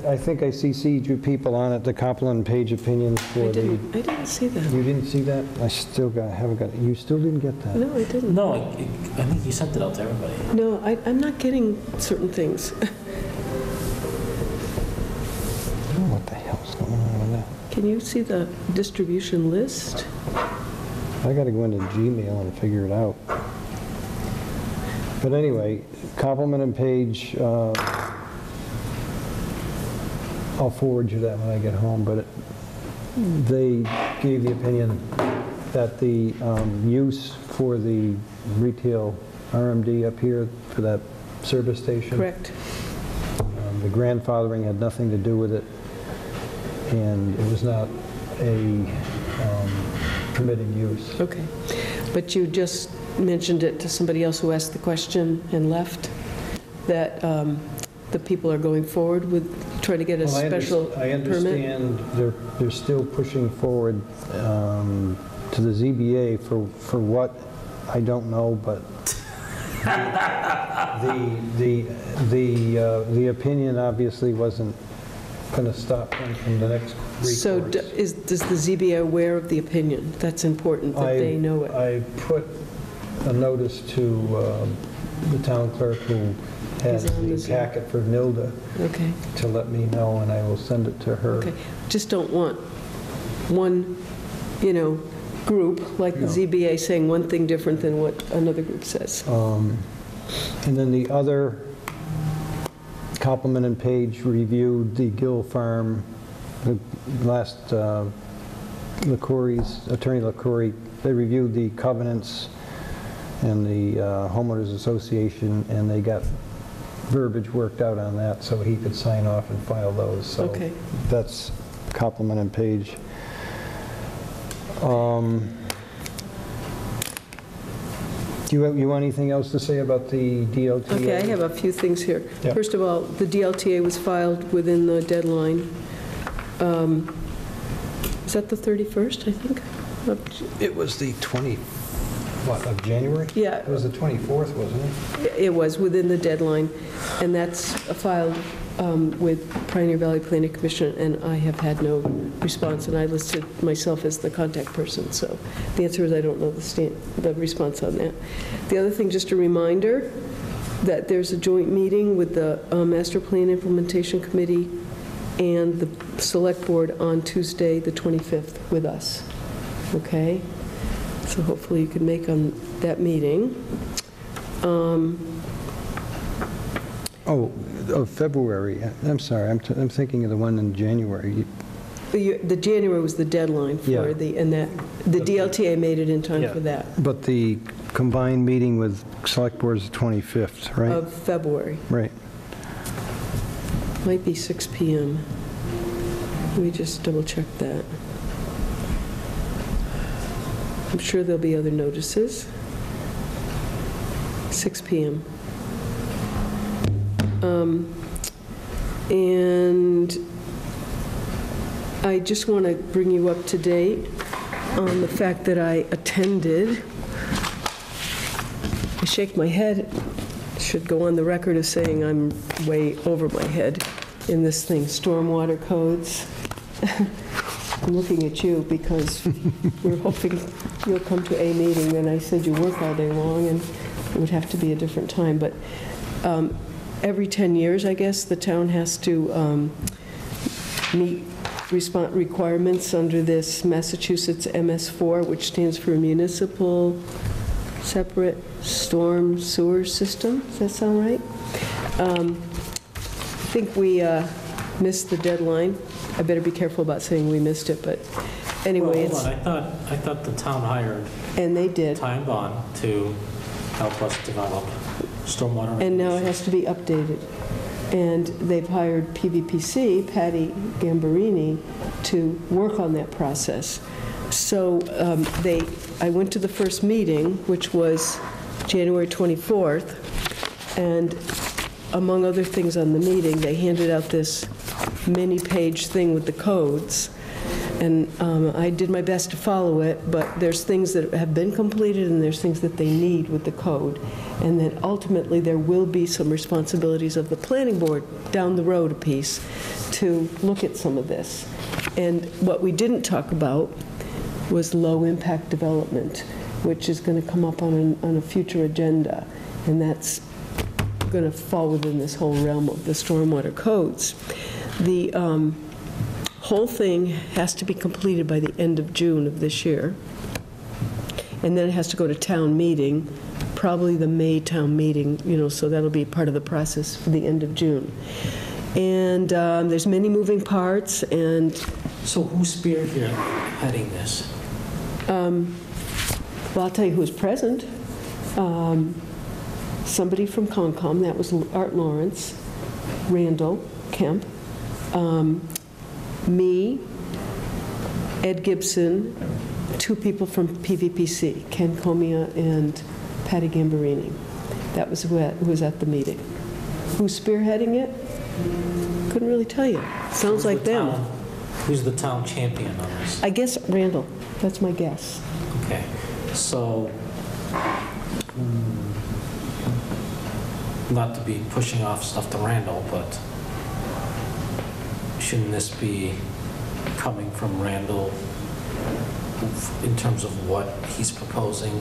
I think I CC'd you people on it, the Copeland page opinions for I the... didn't see that. You didn't see that? I still haven't got it. You still didn't get that? No, I didn't. No, I think you sent it out to everybody. No, I'm not getting certain things. I don't know what the hell's going on with that. Can you see the distribution list? I got to go into Gmail and figure it out. But anyway, Copeland and Page, I'll forward you that when I get home, but they gave the opinion that the use for the retail RMD up here for that service station. Correct. The grandfathering had nothing to do with it, and it was not a permitted use. Okay. But you just mentioned it to somebody else who asked the question and left, that the people are going forward with trying to get a special permit? I understand they're still pushing forward to the ZBA for what, I don't know, but the opinion obviously wasn't going to stop them from the next recourse. So does the ZBA aware of the opinion? That's important, that they know it. I put a notice to the town clerk who has He's on the the Zoom. packet for Nilda Okay, to let me know, and I will send it to her. okay. Just don't want one, group like the No. ZBA saying one thing different than what another group says. And then the other, Copeland and Page reviewed the Gill Farm, the last Attorney LaCourie, they reviewed the covenants and the homeowners association, and they got verbiage worked out on that so he could sign off and file those. So Okay. that's Copeland and Page. Do you want anything else to say about the DLTA? Okay, I have a few things here. Yep. First of all, the DLTA was filed within the deadline. Is that the 31st, I think? It was the what, of January? Yeah. It was the 24th, wasn't it? It was within the deadline, and that's filed with Pioneer Valley Planning Commission, and I have had no response, and I listed myself as the contact person, so the answer is I don't know the response on that. The other thing, just a reminder, that there's a joint meeting with the Master Plan Implementation Committee and the Select Board on Tuesday, the 25th, with us, okay? So hopefully you can make on that meeting. Oh, of February. I'm sorry, I'm thinking of the one in January. The January was the deadline Yeah. for the DLTA made it in time Yeah. for that, But the combined meeting with Select Board is the 25th, right? of February. Right. Might be 6 PM. Let me just double check that. I'm sure there'll be other notices. 6 PM. And I just want to bring you up to date on the fact that I attended. I shake my head, should go on the record as saying I'm way over my head in this thing, stormwater codes. I'm looking at you because we're hoping you'll come to a meeting, and I said you work all day long, and it would have to be a different time, but every 10 years, I guess, the town has to meet requirements under this Massachusetts MS4, which stands for Municipal Separate Storm Sewer System. Does that sound right? I think we missed the deadline. I better be careful about saying we missed it, but anyway, Well, hold on, I thought the town hired and they did. Time Bond to help us develop stormwater. And now it has to be updated. And they've hired PVPC, Patty Gambarini, to work on that process. So I went to the first meeting, which was January 24th, and among other things on the meeting, they handed out this many-page thing with the codes. And I did my best to follow it, but there's things that have been completed and there's things that they need with the code. And then ultimately, there will be some responsibilities of the planning board down the road a piece to look at some of this. And what we didn't talk about was low-impact development, which is going to come up on a future agenda. And that's going to fall within this whole realm of the stormwater codes. The whole thing has to be completed by the end of June of this year. And then it has to go to town meeting, probably the May town meeting, so that'll be part of the process for the end of June. And there's many moving parts, and... So who's spearheading this? Well, I'll tell you who's present. Somebody from Concom, that was Art Lawrence, Randall Kemp, me, Ed Gibson, two people from PVPC, Ken Comia and Patty Gambarini. That was who was at the meeting. Who's spearheading it? Couldn't really tell you. Sounds like them. Who's the town champion on this? I guess Randall. That's my guess. Okay, so, not to be pushing off stuff to Randall, but shouldn't this be coming from Randall in terms of what he's proposing?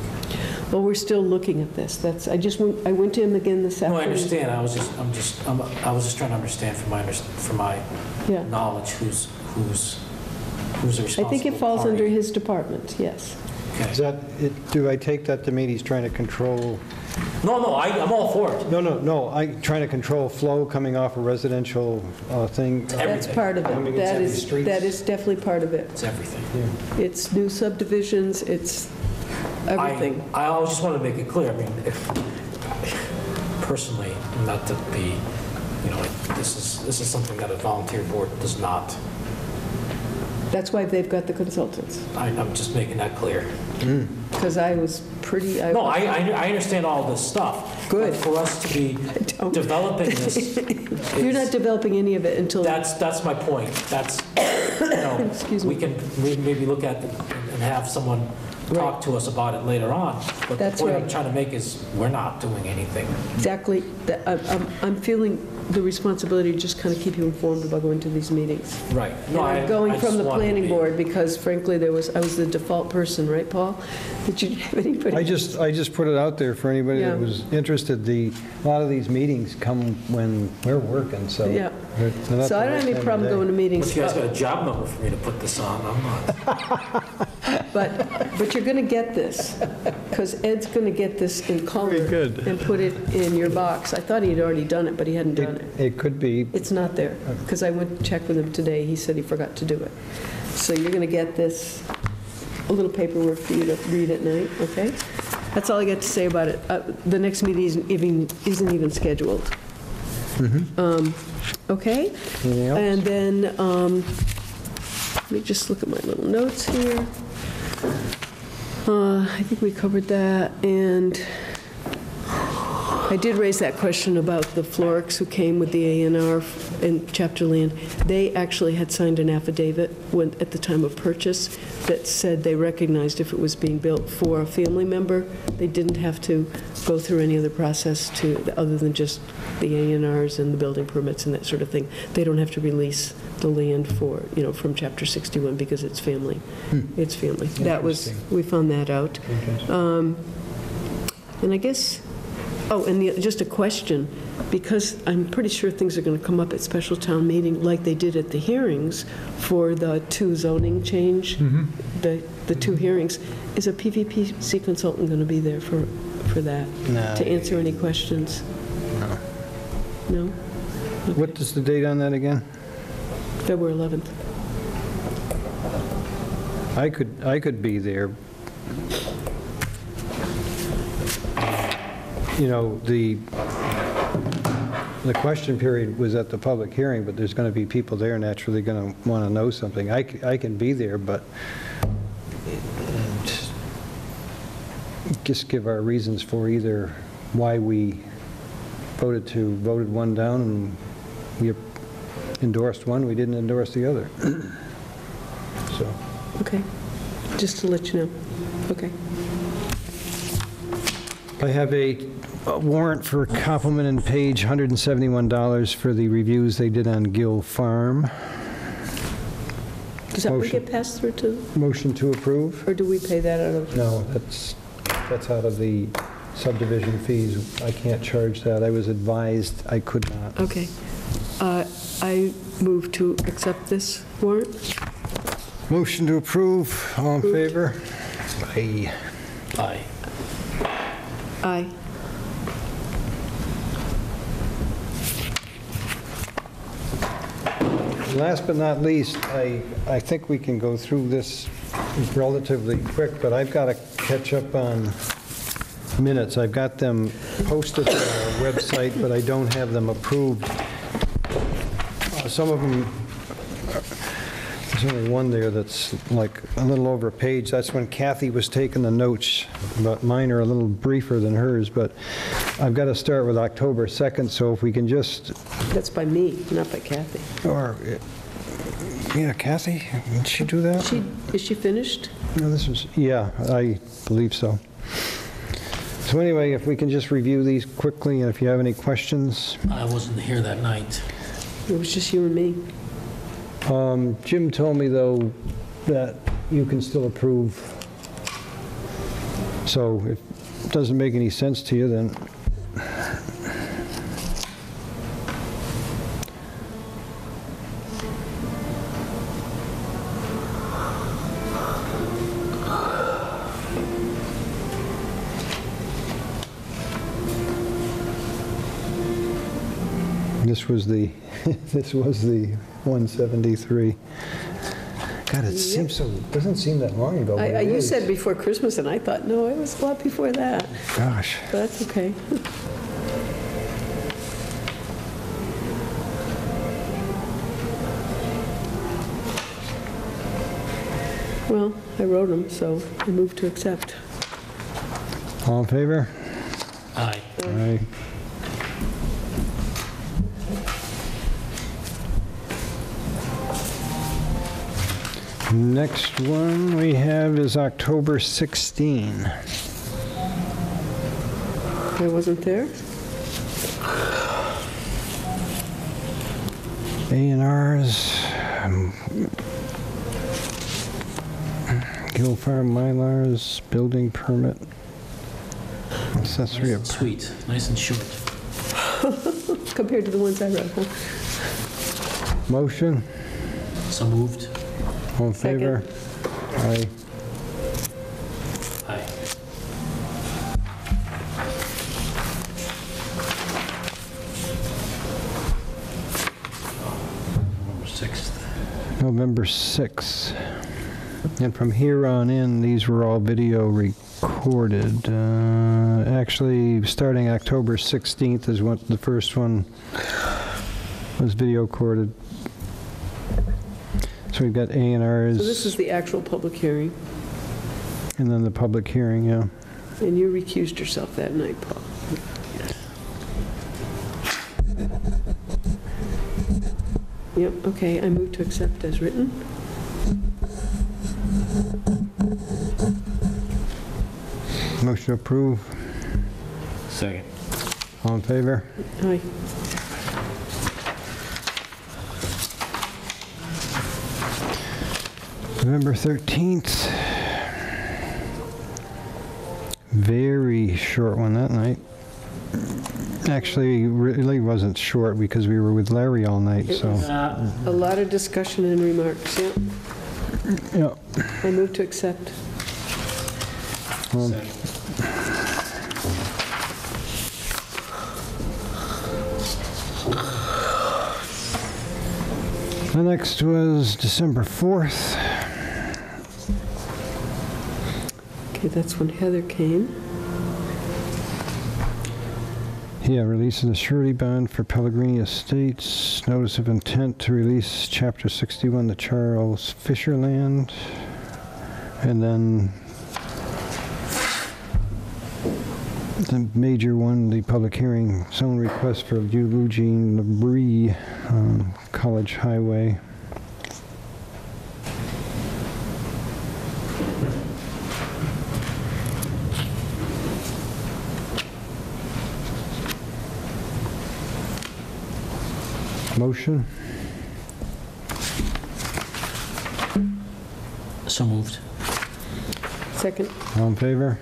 Well, we're still looking at this. I went to him again this afternoon. No, I understand. I was just trying to understand from my Yeah. knowledge who's the responsible I think it falls party. under his department, yes. Okay. Is that, do I take that to mean he's trying to control, No, I'm all for it. no, trying to control flow coming off a residential thing? That's Everything. part of Coming it. into That the is, streets? that is definitely part of it. It's everything. Yeah. It's new subdivisions, it's everything. I always just want to make it clear, I mean, personally, not to be, this is something that a volunteer board does not. That's why they've got the consultants, I'm just making that clear. because I was pretty... No, I understand all this stuff. Good. But for us to be don't. developing this. You're not developing any of it until... That's my point. That's, Excuse me. we can maybe look at and have someone talk to us about it later on. But the That's point I'm right. trying to make is, we're not doing anything. Exactly. I'm feeling the responsibility to just kind of keep you informed about going to these meetings. Right. And I'm going from the planning board because frankly, I was the default person, right, Paul? Did you have anybody? I just put it out there for anybody Yeah. that was interested. A lot of these meetings come when we're working, so. Yeah. they're not So I the don't right have any time problem of day. going to meetings. If you guys got a job number for me to put this on, I'm not. But you're going to get this, because Ed's going to get this in color Very good. and put it in your box. I thought he'd already done it, but he hadn't done it. It could be. It's not there, because I went to check with him today. He said he forgot to do it. So you're going to get this, a little paperwork for you to read at night, okay? That's all I got to say about it. The next meeting isn't even scheduled. Okay? Anything else? And then, let me just look at my little notes here. I think we covered that, and I did raise that question about the Florics who came with the A&R in chapter land. They actually had signed an affidavit at the time of purchase that said they recognized if it was being built for a family member, they didn't have to go through any other process other than just the A&Rs and the building permits and that sort of thing. They don't have to release the land from chapter 61 because it's family. It's family. We found that out. And I guess, just a question, because I'm pretty sure things are going to come up at special town meeting like they did at the hearings for the 2 zoning change, the 2 hearings. Is a PVPC consultant going to be there for that? No. To answer any questions? No? What is the date on that again? February 11th. I could be there. The question period was at the public hearing, but there's going to be people there naturally going to want to know something. I can be there, but just give our reasons for either why we voted one down and we endorsed one, we didn't endorse the other. So. Okay. Just to let you know. Okay. I have a warrant for Copeland and Page, $171 for the reviews they did on Gill Farm. Does that one Motion. get passed through to, Motion to approve? or do we pay that out of? No, that's out of the subdivision fees. I can't charge that. I was advised I could not. Okay. I move to accept this warrant. Motion to approve. All in favor? Aye. Aye. Aye. Last but not least, I think we can go through this relatively quick, but I've got to catch up on minutes. I've got them posted on our website, but I don't have them approved. Some of them, there's only one there that's like a little over a page. That's when Kathy was taking the notes, but mine are a little briefer than hers, but I've got to start with October 2nd, so if we can just, That's by me, not by Kathy. yeah, Kathy, did she do that? Is she finished? No, this was, yeah, I believe so. So anyway, if we can just review these quickly, and if you have any questions. I wasn't here that night. It was just you and me. Jim told me, though, that you can still approve. So if it doesn't make any sense to you, then. This was the 173. God, it seems so, doesn't seem that long ago. but it You is. said before Christmas, and I thought, no, it was a lot before that. Gosh. But that's okay. Well, I wrote them, so I move to accept. All in favor? Aye. Aye. Next one we have is October 16. I wasn't there. A&Rs, Gill Farm Mylars, building permit, accessory. Nice and sweet, nice and short. Compared to the ones I wrote, huh? Motion, So moved. all in favor? Aye. Aye. November 6th. November 6th. And from here on in, these were all video recorded. Actually, starting October 16th is what the first one was video recorded. So we've got A&Rs. So this is the actual public hearing, And then the public hearing, yeah. and you recused yourself that night, Paul. Yep, okay, I move to accept as written. Motion to approve. Second. All in favor? Aye. November 13th. Very short one that night. Actually, really wasn't short because we were with Larry all night, so. A lot of discussion and remarks, yep. Yeah. I move to accept. Second. The next was December 4th. Okay, that's when Heather came. Yeah, release of the surety bond for Pellegrini Estates, notice of intent to release Chapter 61, the Charles Fisher land, and then the major one, the public hearing, zone request for Eugene Labrie, College Highway. Motion? So moved. Second. All in favor?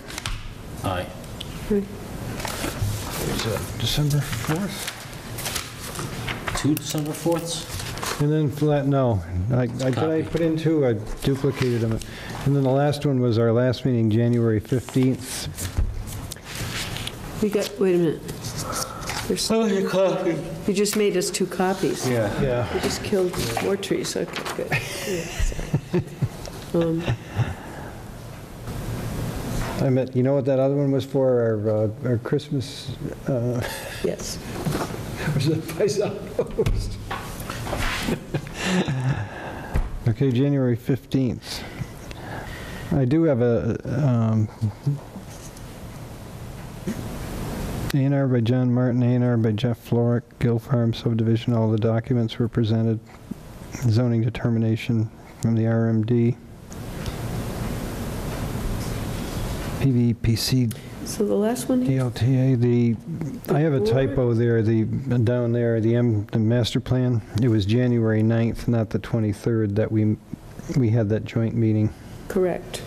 Aye. Aye. Is that December 4th? 2 December 4ths? And then, no, I put in two, I duplicated them. And then the last one was our last meeting, January 15th. We got, wait a minute. There's, your coffee. you just made us 2 copies. Yeah. We just killed more trees, okay, good. Yeah, sorry. I meant, you know what that other one was for, our Christmas, Yes. was it Paisanos? Okay, January 15th. I do have a A&R by John Martin, A&R by Jeff Florick, Gill Farm subdivision. All the documents were presented. Zoning determination from the RMD. PVPC So the last one here? DLTA, I have a typo there, down there, the master plan, it was January 9th, not the 23rd, that we had that joint meeting. Correct.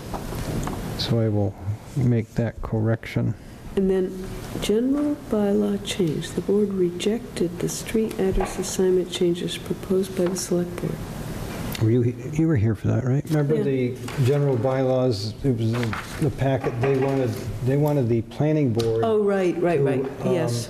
So I will make that correction. And then, general bylaw change. The board rejected the street address assignment changes proposed by the select board. You were here for that, right? Remember Yeah. the general bylaws, it was in the packet, they wanted the planning board. Oh, right, to, yes.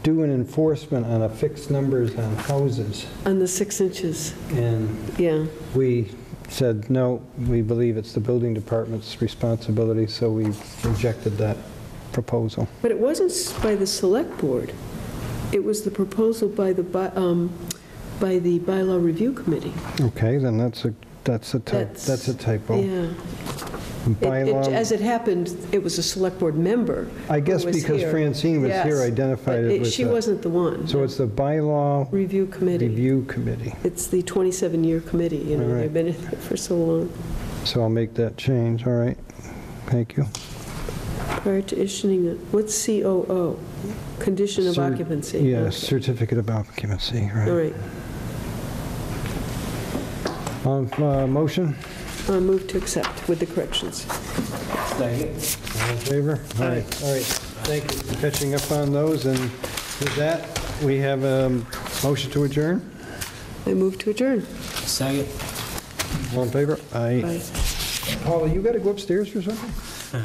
Do an enforcement on a fixed numbers on houses. On the 6 inches, And yeah. we said, no, we believe it's the building department's responsibility, so we rejected that proposal. But it wasn't by the select board. It was the proposal by the bylaw review committee. Okay, then that's a typo. Yeah. bylaw. As it happened, it was a select board member. I guess who was because here. Francine was here, Yes, identified but it with she the- wasn't the one. So it's the bylaw Review committee. review committee. It's the 27-year committee, you know, All right. they've been in it for so long. So I'll make that change, all right. Thank you. Prior to issuing, what's COO? Condition of Cer- occupancy. Yeah, Okay. certificate of occupancy, All right. right. Motion, Move to accept with the corrections. all in favor? All right, all right. Thank you for catching up on those, and with that, we have a motion to adjourn. I move to adjourn. Second. All in favor? Aye. Bye. Paula, you got to go upstairs for something?